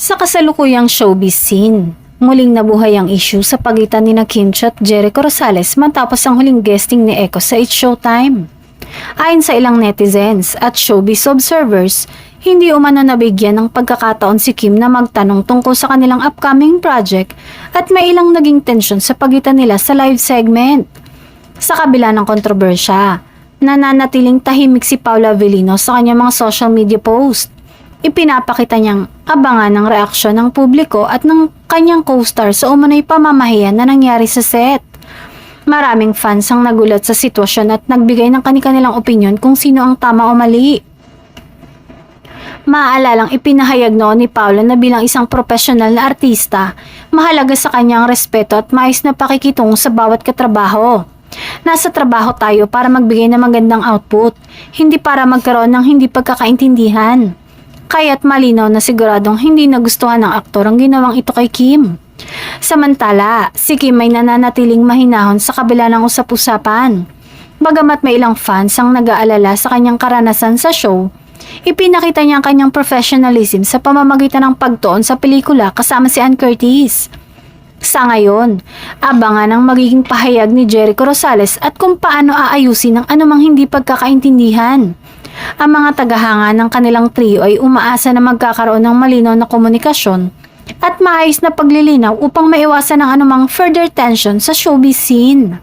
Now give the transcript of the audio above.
Sa kasalukuyang showbiz scene, muling nabuhay ang issue sa pagitan ni Kim Chiu at Jericho Rosales matapos ang huling guesting ni Echo sa It's Showtime. Ayon sa ilang netizens at showbiz observers, hindi umano nabigyan ng pagkakataon si Kim na magtanong tungkol sa kanilang upcoming project at may ilang naging tensyon sa pagitan nila sa live segment. Sa kabila ng kontrobersya, nananatiling tahimik si Paula Avellino sa kanyang mga social media post. Ipinapakita niyang abangan ng reaksyon ng publiko at ng kanyang co-star sa umano'y pamamahiyan na nangyari sa set. Maraming fans ang nagulat sa sitwasyon at nagbigay ng kanilang opinyon kung sino ang tama o mali. Maaalalang ipinahayag noon ni Paula na bilang isang profesional na artista, mahalaga sa kanyang respeto at maayos na pakikitungo sa bawat katrabaho. Nasa trabaho tayo para magbigay ng magandang output, hindi para magkaroon ng hindi pagkakaintindihan. Kaya't malinaw na siguradong hindi nagustuhan ng aktor ang ginawang ito kay Kim. Samantala, si Kim ay nananatiling mahinahon sa kabila ng usap-usapan. Bagamat may ilang fans ang nag-aalala sa kanyang karanasan sa show, ipinakita niya ang kanyang professionalism sa pamamagitan ng pagtuon sa pelikula kasama si Ann Curtis. Sa ngayon, abangan ang magiging pahayag ni Jericho Rosales at kung paano aayusin ang anumang hindi pagkakaintindihan. Ang mga tagahanga ng kanilang trio ay umaasa na magkakaroon ng malinaw na komunikasyon at maayos na paglilinaw upang maiwasan ang anumang further tension sa showbiz scene.